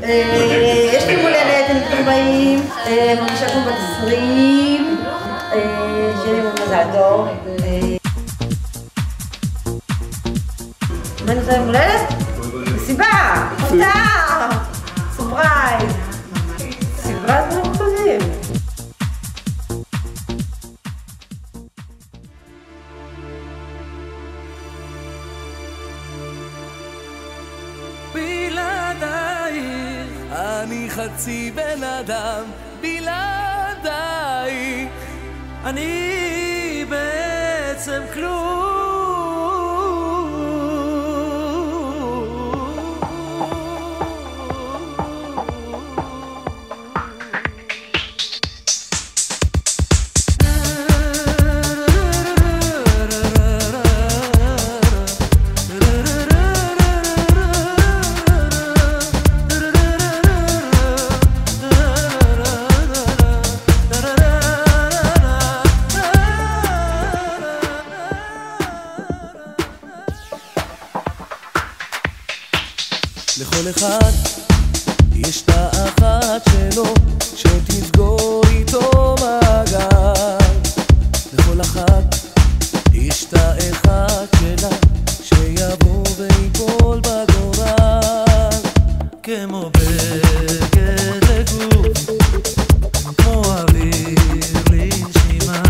יש לי מולדת, אני בת 40, מרגישה כמו בת 20, שיהיה לי מזל טוב. מה אני עושה במולדת? מסיבה! הפתעה! סופרייז! סדרת דברים טובים. בלעדייך אני חצי בן אדם, בלעדייך אני בעצם כלום. לכל אחד יש את האחת שלו שתסגור איתו מעגל. לכל אחת יש את האחד שלה שיבוא ויפול בגורל. כמו בגד לגוף, כמו אוויר לנשימה,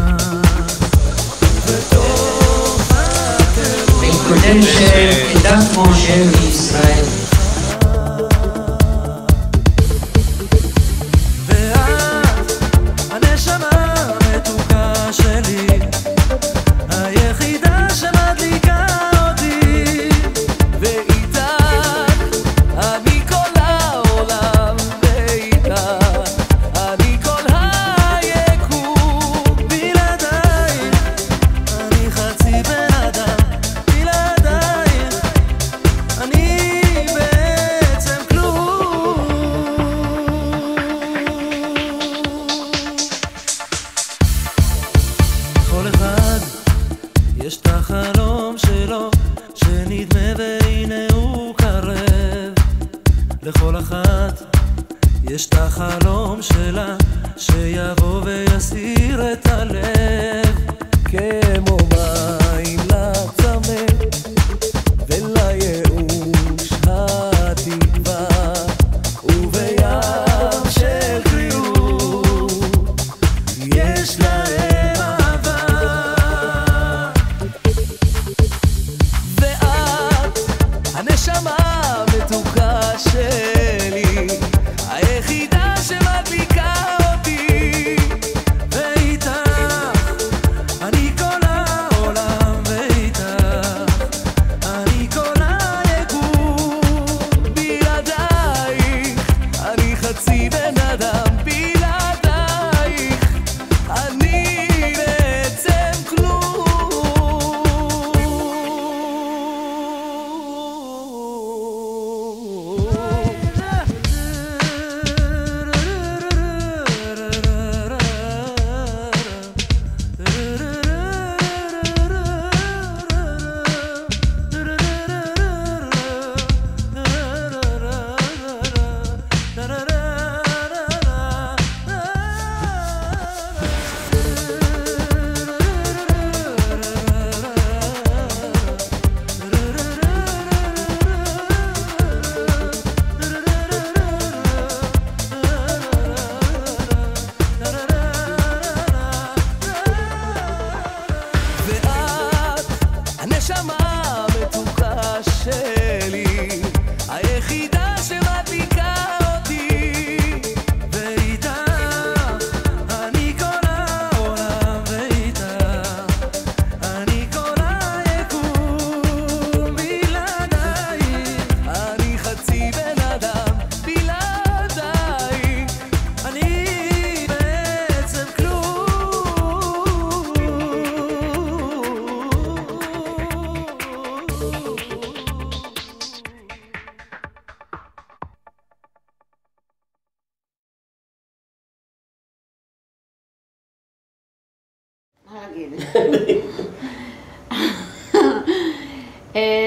בתוך הטירוף פרודנשל, כדת משה מישראל. יש את החלום שלו שנדמה והנה הוא קרב. לכל אחת יש את החלום שלה שיבוא ויסיר את הלב. כמו מים לצמא ולייאוש התקווה, ובים של קריאות יש להם הנשמה המתוקה שלי, היחידה שמדליקה אותי, ואיתך אני כל העולם, ואיתך אני כל היקום. בלעדייך אני חצי בן אדם, בלעדייך אני בעצם כלום. הנשמה המתוקה שלי, היחידה שמדליקה אותי, ואיתך אני כל העולם, ואיתך אני כל היקום. בלעדייך אני חצי בן אדם, בלעדייך אני בעצם כלום.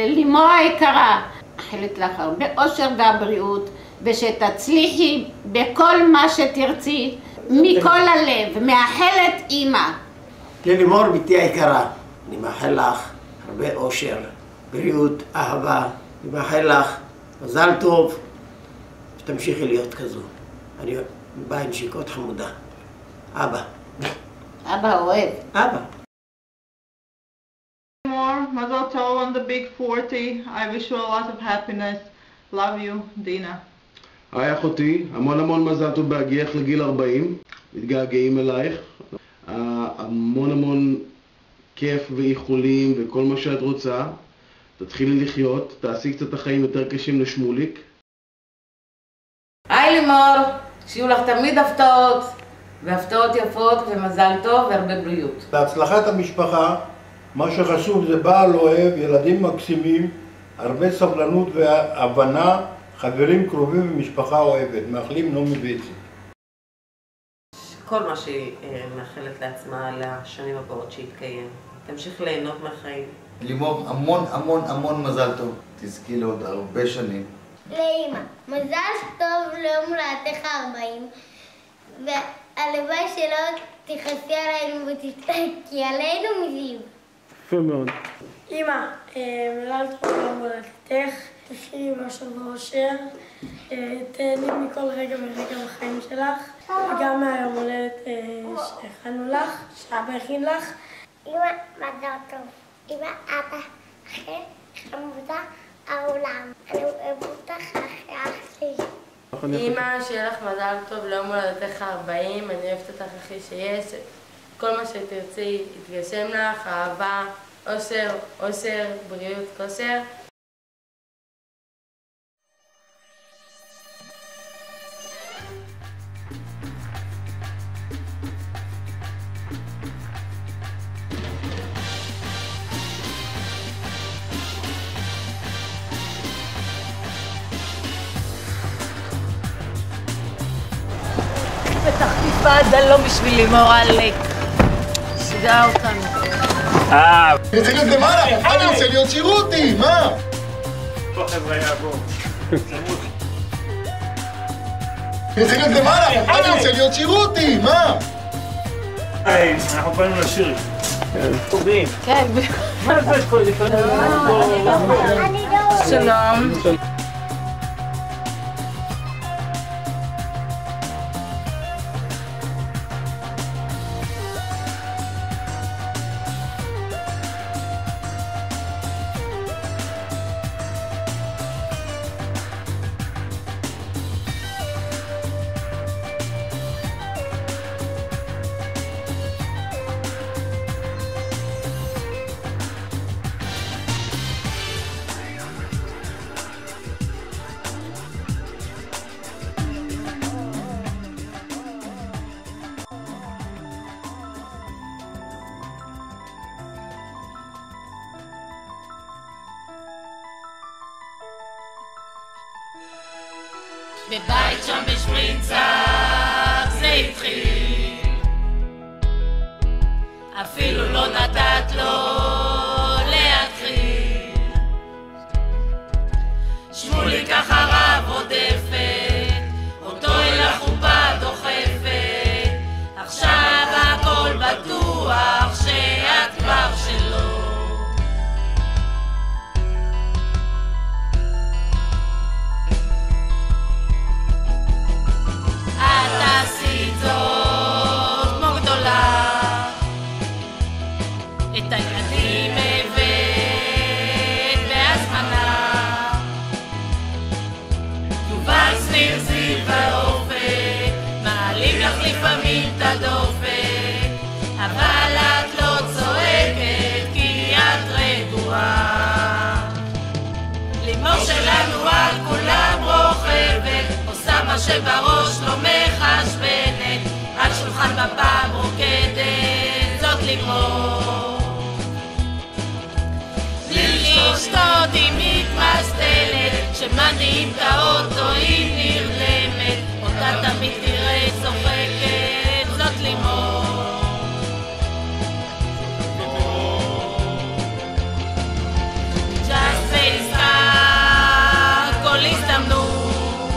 לימור היקרה, מאחלת לך הרבה אושר והבריאות, ושתצליחי בכל מה שתרצי, מכל הלב. מאחלת אמא. ללימור בתי היקרה, אני מאחל לך הרבה אושר, בריאות, אהבה. אני מאחל לך מזל טוב, שתמשיכי להיות כזו. אני בא עם שיקות חמודה. אבא. אבא אוהב. אבא. Mazel tov on the big 40. I wish you a lot of happiness. Love you, Dina. היי אחותי, המון מזל טוב בהגיעך לגיל 40, מתגעגעים אלייך, המון כיף ואיחולים וכל מה שאת רוצה, תתחילי לחיות, תעשי קצת החיים יותר קשים לשמוליק. היי לימור, שיהיו לך תמיד הפתעות, והפתעות יפות ומזל טוב והרבה בריאות. להצלחת המשפחה, מה שחשוב זה בעל אוהב, ילדים מקסימים, הרבה סבלנות והבנה, חברים קרובים ומשפחה אוהבת. מאחלים נעמי ואיציק. כל מה שהיא מאחלת לעצמה לשנים הבאות שיתקיים. תמשיך ליהנות מהחיים. לימור, המון מזל טוב. תזכי לעוד הרבה שנים. לאמא, מזל טוב ליום הולדתך 40, והלוואי שלא תכעסי עלינו ותתעקי עלינו מזיו. יפה מאוד. אמא, מזל טוב ליום הולדתך, תחי באושר ואושר, תהני מכל רגע ורגע בחיים שלך, וגם מהיום הולדת שהכנו לך, שאבא הכין לך. אמא, מזל טוב. אמא, אבא, אחי, חמודה, העולם. אני אוהב אותך, אחי אח שלי. אמא, שיהיה לך מזל טוב ליום הולדתך 40, אני אוהבת אותך הכי שיש. כל מה שתרצי יתגשם לך, אהבה, אושר, בריאות, כושר. בתחליף עזה לא בשביל לימור עלק. שיגעה אותנו. אני צריך להיות למעלה, אני רוצה להיות שירותי, מה? פה חבר'ה יעבור. אני צריך להיות למעלה, אני רוצה להיות שירותי, מה? היי, אנחנו באנו לשיר. טובים. כן. מה זה כל לפעמים? שלום. בבית שם בשפריצה זה התחיל, אפילו לא נתת לו להתחיל. שמוליק אחריו עודפת, אותו אל החופה דוחפת. עכשיו הכל בטוח שאת כבר שלו. את הילדים הבאת בהזמנה, יובל שניר זיו באופק, מעלים לך לפעמים את הדופק, אבל את לא צועקת כי את רגועה. לימור שלנו על כולם רוכבת, עושה מה שבראש לא מחשבנת, על שולחן בפעם רוקדת, זאת לימור. לשתות היא מתמסטלת, כשמניעים את האוטו היא נרדמת, אותה תמיד תראה צוחקת, זאת לימור. ג'אז ועסקה, כל הזדמנות,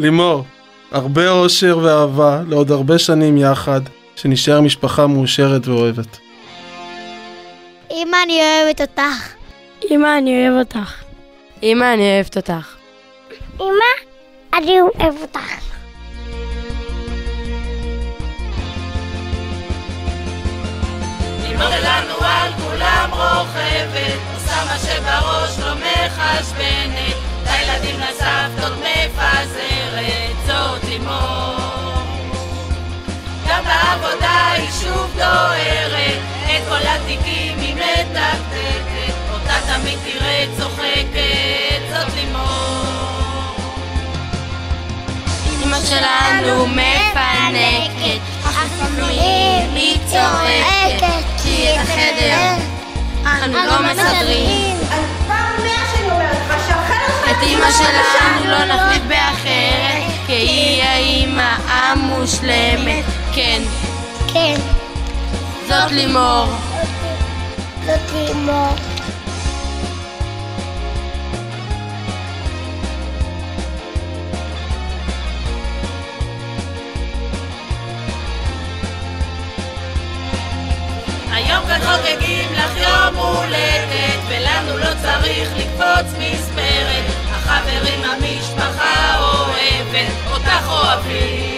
לימור, הרבה אושר ואהבה לעוד הרבה שנים יחד, שנשאר משפחה מאושרת ואוהבת. אמא, אני אוהבת אותך. אמא, אני אוהב אותך. אמא, אני אוהבת אותך. אמא, אני אוהב אותך. לימור לנו על כולם רוכבת, עושה מה שבראש לא מחשבנת, את הילדים לסבתות מפזרת, זאת לימור. גם בעבודה היא שוב דוהרת, את כל התיקים היא מתקתקת, אותה תמיד תראה צוחקת, זאת לימור. אמא שלנו מפנקת, אך לפעמים היא צועקת, כי את החדר אנו לא מסדרים. את אמא שלנו לא נחליף באחרת, כי היא האמא המושלמת. כן, כן, זאת לימור. זאת לימור. היום כאן חוגגים לך יום הולדת, ולנו לא צריך לקפוץ מספרת, החברים המשפחה אוהבת, אותך אוהבים.